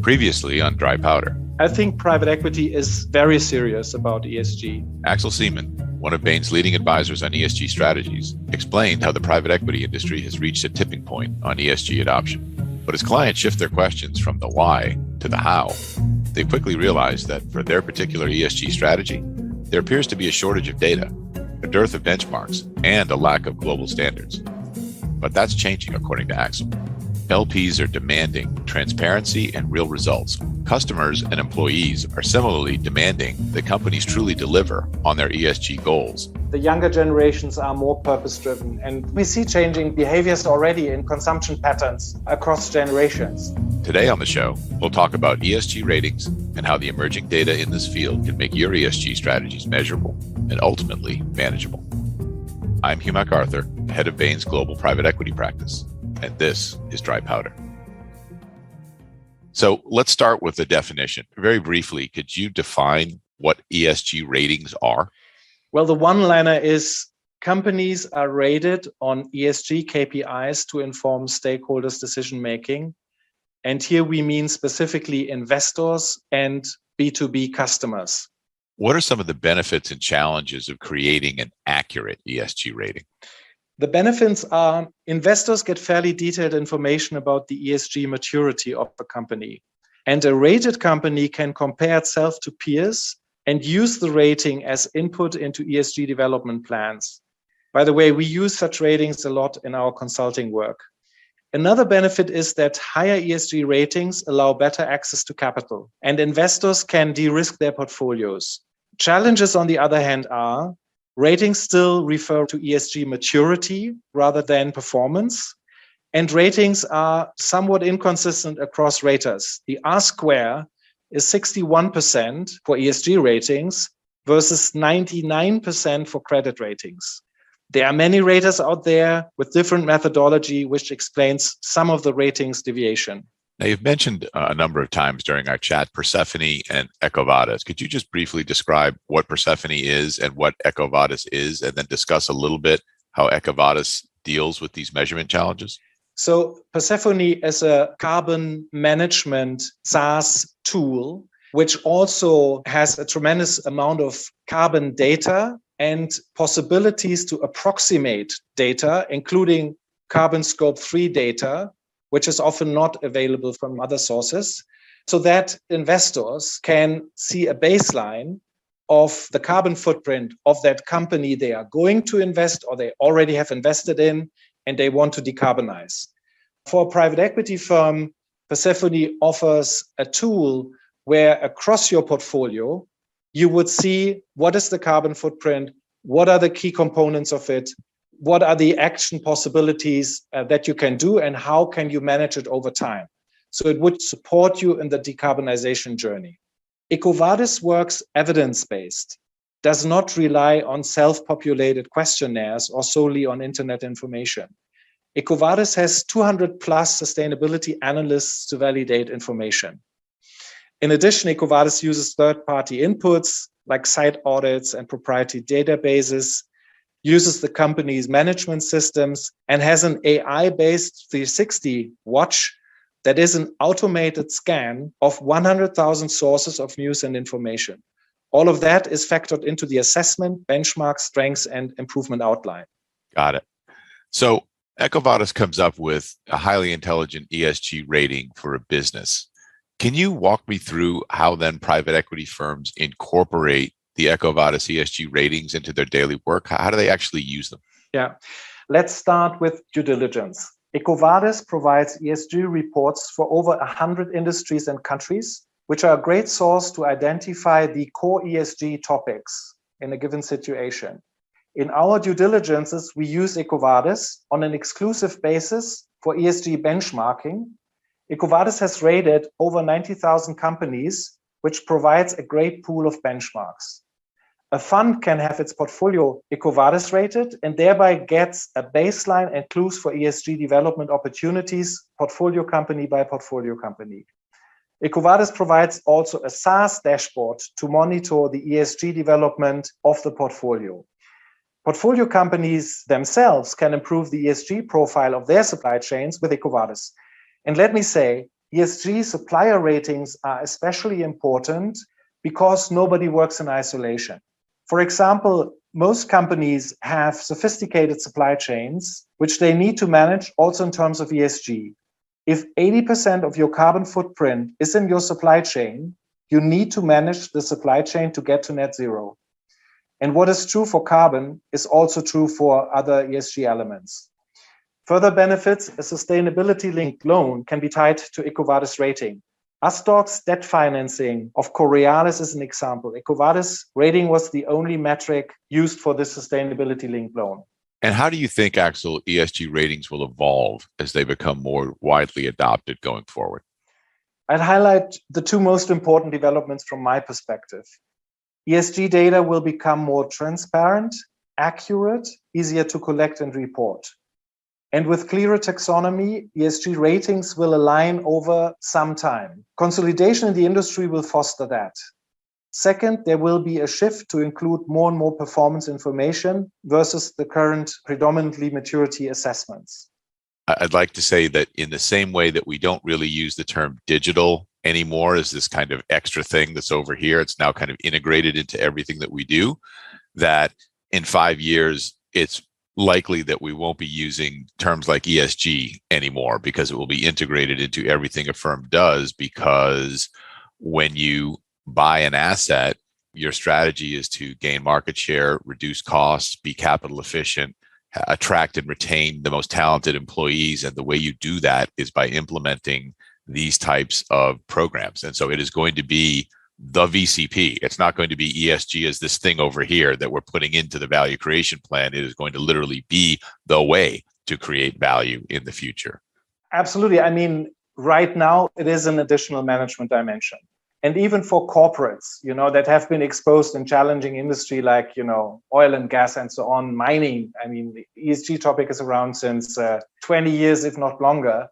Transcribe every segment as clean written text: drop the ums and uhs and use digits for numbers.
Previously on Dry Powder. I think private equity is very serious about ESG. Axel Seemann, one of Bain's leading advisors on ESG strategies, explained how the private equity industry has reached a tipping point on ESG adoption. But as clients shift their questions from the why to the how, they quickly realize that for their particular ESG strategy, there appears to be a shortage of data, a dearth of benchmarks, and a lack of global standards. But that's changing, according to Axel. LPs are demanding transparency and real results. Customers and employees are similarly demanding that companies truly deliver on their ESG goals. The younger generations are more purpose-driven, and we see changing behaviors already in consumption patterns across generations. Today on the show, we'll talk about ESG ratings and how the emerging data in this field can make your ESG strategies measurable and ultimately manageable. I'm Hugh MacArthur, head of Bain's global private equity practice, and this is Dry Powder. So let's start with the definition. Very briefly, could you define what ESG ratings are? Well, the one-liner is companies are rated on ESG KPIs to inform stakeholders' decision-making. And here we mean specifically investors and B2B customers. What are some of the benefits and challenges of creating an accurate ESG rating? The benefits are investors get fairly detailed information about the ESG maturity of a company. And a rated company can compare itself to peers and use the rating as input into ESG development plans. By the way, we use such ratings a lot in our consulting work. Another benefit is that higher ESG ratings allow better access to capital, and investors can de-risk their portfolios. Challenges, on the other hand, are ratings still refer to ESG maturity rather than performance, and ratings are somewhat inconsistent across raters. The R-square is 61% for ESG ratings versus 99% for credit ratings. There are many raters out there with different methodology, which explains some of the ratings deviation. Now, you've mentioned a number of times during our chat Persephone and EcoVadis. Could you just briefly describe what Persephone is and what EcoVadis is, and then discuss a little bit how EcoVadis deals with these measurement challenges? So Persephone is a carbon management SaaS tool, which also has a tremendous amount of carbon data and possibilities to approximate data, including carbon scope 3 data, which is often not available from other sources, so that investors can see a baseline of the carbon footprint of that company they are going to invest or they already have invested in and they want to decarbonize. For a private equity firm, Persephone offers a tool where across your portfolio, you would see what is the carbon footprint, what are the key components of it, what are the action possibilities that you can do, and how can you manage it over time? So it would support you in the decarbonization journey. EcoVadis works evidence-based, does not rely on self-populated questionnaires or solely on internet information. EcoVadis has 200 plus sustainability analysts to validate information. In addition, EcoVadis uses third-party inputs like site audits and proprietary databases, uses the company's management systems, and has an AI-based 360 watch that is an automated scan of 100,000 sources of news and information. All of that is factored into the assessment, benchmark, strengths, and improvement outline. Got it. So EcoVadis comes up with a highly intelligent ESG rating for a business. Can you walk me through how then private equity firms incorporate the EcoVadis ESG ratings into their daily work? How do they actually use them? Yeah, let's start with due diligence. EcoVadis provides ESG reports for over 100 industries and countries, which are a great source to identify the core ESG topics in a given situation. In our due diligences, we use EcoVadis on an exclusive basis for ESG benchmarking. EcoVadis has rated over 90,000 companies, which provides a great pool of benchmarks. A fund can have its portfolio EcoVadis rated and thereby gets a baseline and clues for ESG development opportunities, portfolio company by portfolio company. EcoVadis provides also a SaaS dashboard to monitor the ESG development of the portfolio. Portfolio companies themselves can improve the ESG profile of their supply chains with EcoVadis. And let me say, ESG supplier ratings are especially important because nobody works in isolation. For example, most companies have sophisticated supply chains, which they need to manage also in terms of ESG. If 80% of your carbon footprint is in your supply chain, you need to manage the supply chain to get to net zero. And what is true for carbon is also true for other ESG elements. Further benefits, a sustainability-linked loan can be tied to EcoVadis rating. Astorg's debt financing of Coriolis is an example. EcoVadis rating was the only metric used for this sustainability-linked loan. And how do you think, Axel, ESG ratings will evolve as they become more widely adopted going forward? I'd highlight the two most important developments from my perspective. ESG data will become more transparent, accurate, easier to collect and report. And with clearer taxonomy, ESG ratings will align over some time. Consolidation in the industry will foster that. Second, there will be a shift to include more and more performance information versus the current predominantly maturity assessments. I'd like to say that in the same way that we don't really use the term digital anymore as this kind of extra thing that's over here, it's now kind of integrated into everything that we do, that in 5 years, it's likely that we won't be using terms like ESG anymore because it will be integrated into everything a firm does, because when you buy an asset, your strategy is to gain market share, reduce costs, be capital efficient, attract and retain the most talented employees. And the way you do that is by implementing these types of programs. And so it is going to be the VCP. It's not going to be ESG as this thing over here that we're putting into the value creation plan. It is going to literally be the way to create value in the future. Absolutely. I mean, right now it is an additional management dimension. And even for corporates, that have been exposed in challenging industry like, oil and gas and so on, mining. I mean, the ESG topic is around since 20 years, if not longer.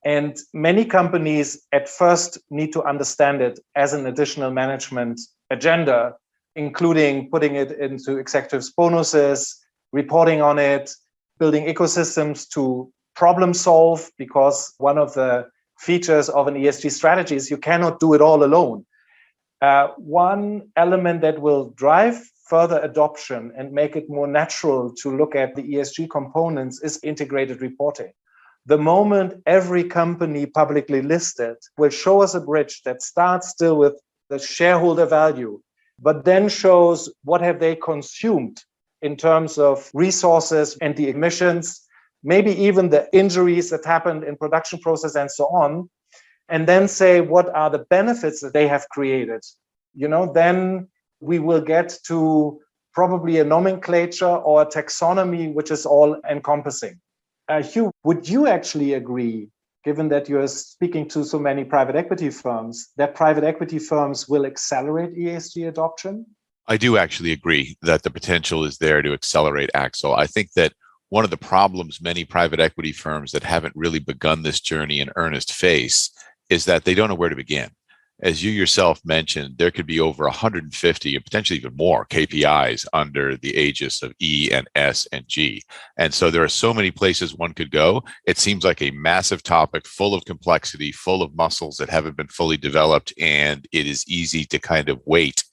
And many companies at first need to understand it as an additional management agenda, including putting it into executives' bonuses, reporting on it, building ecosystems to problem solve, because one of the features of an ESG strategy is you cannot do it all alone. One element that will drive further adoption and make it more natural to look at the ESG components is integrated reporting. The moment every company publicly listed will show us a bridge that starts still with the shareholder value, but then shows what have they consumed in terms of resources and the emissions, maybe even the injuries that happened in production process and so on, and then say what are the benefits that they have created. Then we will get to probably a nomenclature or a taxonomy which is all encompassing. Hugh, would you actually agree, given that you're speaking to so many private equity firms, that private equity firms will accelerate ESG adoption? I do actually agree that the potential is there to accelerate, Axel. I think that one of the problems many private equity firms that haven't really begun this journey in earnest face is that they don't know where to begin. As you yourself mentioned, there could be over 150 and potentially even more KPIs under the aegis of E and S and G. And so there are so many places one could go. It seems like a massive topic full of complexity, full of muscles that haven't been fully developed. And it is easy to kind of wait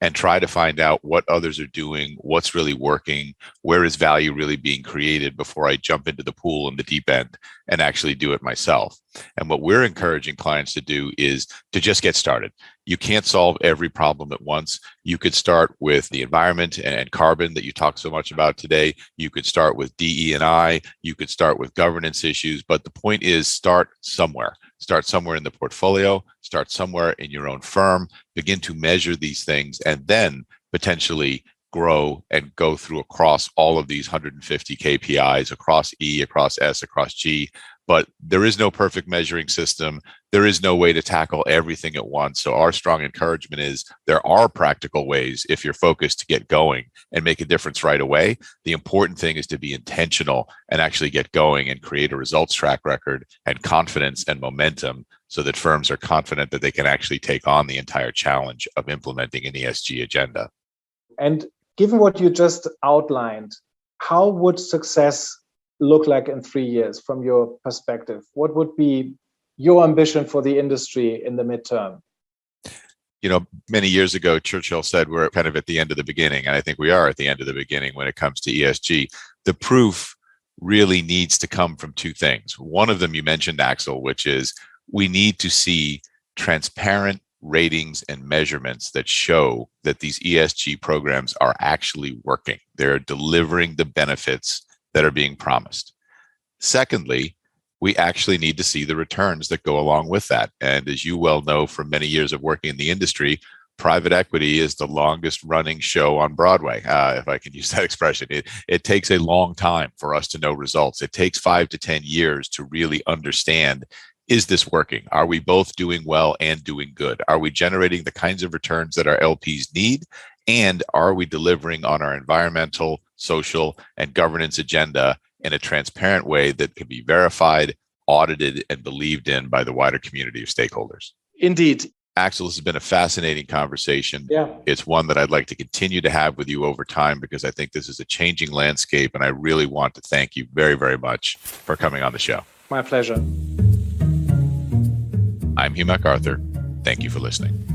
and try to find out what others are doing, what's really working, where is value really being created before I jump into the pool in the deep end and actually do it myself. And what we're encouraging clients to do is to just get started. You can't solve every problem at once. You could start with the environment and carbon that you talked so much about today. You could start with DE&I. You could start with governance issues. But the point is, start somewhere. Start somewhere in the portfolio, start somewhere in your own firm, begin to measure these things, and then potentially grow and go through across all of these 150 KPIs across E, across S, across G. But there is no perfect measuring system. There is no way to tackle everything at once. So our strong encouragement is there are practical ways if you're focused to get going and make a difference right away. The important thing is to be intentional and actually get going and create a results track record and confidence and momentum so that firms are confident that they can actually take on the entire challenge of implementing an ESG agenda. And given what you just outlined, how would success look like in 3 years from your perspective? What would be your ambition for the industry in the midterm? Many years ago, Churchill said we're kind of at the end of the beginning, and I think we are at the end of the beginning when it comes to ESG. The proof really needs to come from two things. One of them you mentioned, Axel, which is we need to see transparent ratings and measurements that show that these ESG programs are actually working. They're delivering the benefits that are being promised. Secondly, we actually need to see the returns that go along with that. And as you well know from many years of working in the industry, private equity is the longest running show on Broadway, if I can use that expression. It takes a long time for us to know results. It takes 5 to 10 years to really understand, is this working? Are we both doing well and doing good? Are we generating the kinds of returns that our LPs need? And are we delivering on our environmental, social, and governance agenda in a transparent way that can be verified, audited, and believed in by the wider community of stakeholders? Indeed. Axel, this has been a fascinating conversation. Yeah. It's one that I'd like to continue to have with you over time because I think this is a changing landscape, and I really want to thank you very, very much for coming on the show. My pleasure. I'm Hugh MacArthur. Thank you for listening.